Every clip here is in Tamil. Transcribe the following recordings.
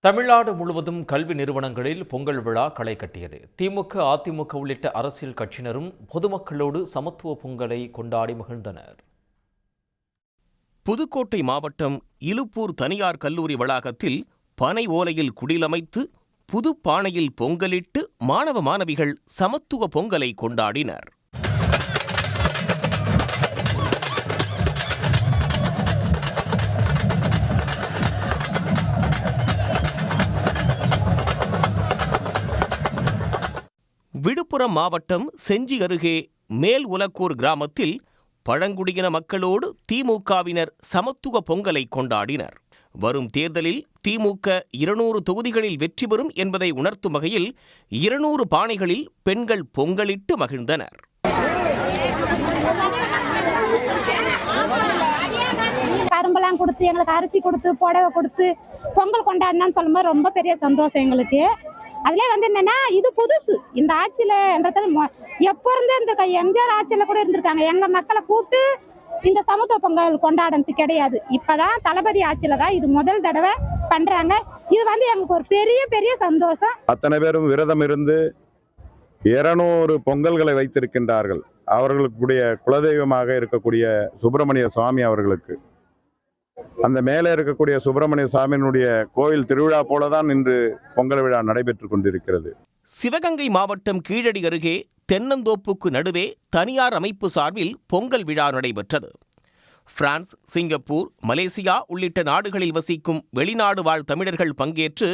தமிழ்நாடு முழுவதும் கல்வி நிறுவனங்களில் பொங்கல் விழா களை கட்டியது. திமுக, அதிமுக உள்ளிட்ட அரசியல் கட்சியினரும் பொதுமக்களோடு சமத்துவ பொங்கலை கொண்டாடி மகிழ்ந்தனர். புதுக்கோட்டை மாவட்டம் இலுப்பூர் தனியார் கல்லூரி வளாகத்தில் பனை ஓலையில் குடிலமைத்து புது பானையில் பொங்கலிட்டு மாணவ மாணவிகள் சமத்துவ பொங்கலை கொண்டாடினர். விழுப்புரம் மாவட்டம் செஞ்சி அருகே மேல் உலக்கூர் கிராமத்தில் பழங்குடியின மக்களோடு திமுகவினர் சமத்துவ பொங்கலை கொண்டாடினர். வரும் தேர்தலில் திமுக 200 தொகுதிகளில் வெற்றி பெறும் என்பதை உணர்த்தும் வகையில் 200 பானைகளில் பெண்கள் பொங்கலிட்டு மகிழ்ந்தனர். கரும்பெல்லாம் கொடுத்து எங்களுக்கு அரிசி கொடுத்து புடவை கொடுத்து பொங்கல் கொண்டாடினான்னு சொல்லும்போது ரொம்ப பெரிய சந்தோஷம் எங்களுக்கு. அதுலேயே என்னன்னா இது புதுசு இந்த ஆட்சியில் எப்போ இருந்தே இருந்திருக்க எம்ஜிஆர் ஆட்சியில் கூட இருந்திருக்காங்க. எங்கள் மக்களை கூப்பிட்டு இந்த சமத்துவ பொங்கல் கொண்டாடுறது கிடையாது. இப்போதான் தளபதி ஆட்சியில் தான் இது முதல் தடவை பண்ணுறாங்க. இது எங்களுக்கு ஒரு பெரிய பெரிய சந்தோஷம். அத்தனை பேரும் விரதம் இருந்து 200 பொங்கல்களை வைத்திருக்கின்றார்கள். அவர்களுக்குடைய குலதெய்வமாக இருக்கக்கூடிய சுப்பிரமணிய சுவாமி அவர்களுக்கு அந்த மேலே இருக்கக்கூடிய சுப்பிரமணிய சுவாமியினுடைய கோயில் திருவிழா போலதான் இன்று பொங்கல் விழா நடைபெற்றுக் கொண்டிருக்கிறது. சிவகங்கை மாவட்டம் கீழடி அருகே தென்னந்தோப்புக்கு நடுவே தனியார் அமைப்பு சார்பில் பொங்கல் விழா நடைபெற்றது. பிரான்ஸ், சிங்கப்பூர், மலேசியா உள்ளிட்ட நாடுகளில் வசிக்கும் வெளிநாடு வாழ் தமிழர்கள் பங்கேற்று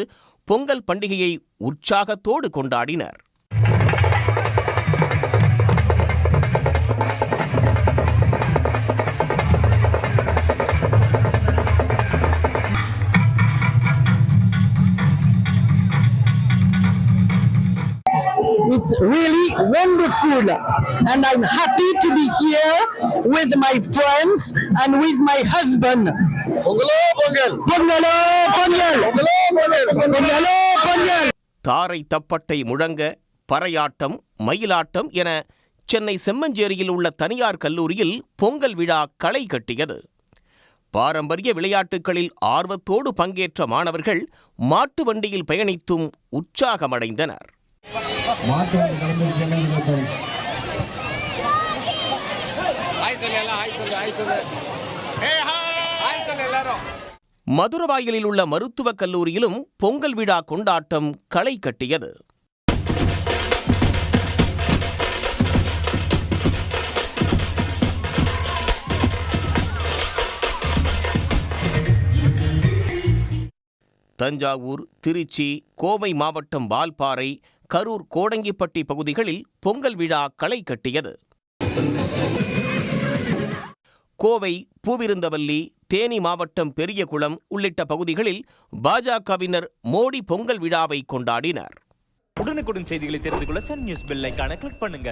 பொங்கல் பண்டிகையை உற்சாகத்தோடு கொண்டாடினர். It's really wonderful and I'm happy to be here with my friends and with my husband. Pongalo pongal, pongalo pongal, pongalo pongal, pongalo pongal. தாரை தப்பட்டை முழங்க பறையாட்டம், மயிலாட்டம் என சென்னை செம்மஞ்சேரியில் உள்ள தனியார் கல்லூரியில் பொங்கல் விழா களை கட்டியது. பாரம்பரிய விளையாட்டுகளில் ஆர்வத்தோடு பங்கேற்ற மாணவர்கள் மாட்டு வண்டியில் பயணித்தும் உற்சாகமடைந்தனர். மதுரவாயலில் உள்ள மருத்துவக் கல்லூரியிலும் பொங்கல் விழா கொண்டாட்டம் களை கட்டியது. தஞ்சாவூர், திருச்சி, கோவை மாவட்டம் வால்பாறை, கரூர், கோடங்கிப்பட்டி பகுதிகளில் பொங்கல் விழா களை கட்டியது. கோவை, பூவிருந்தவல்லி, தேனி மாவட்டம் பெரியகுளம் உள்ளிட்ட பகுதிகளில் பாஜகவினர் மோடி பொங்கல் விழாவை கொண்டாடினர். உடனுக்குடன் செய்திகளை தெரிந்து கொள்ள சன் நியூஸ் பெல் ஐகானை கிளிக் பண்ணுங்க.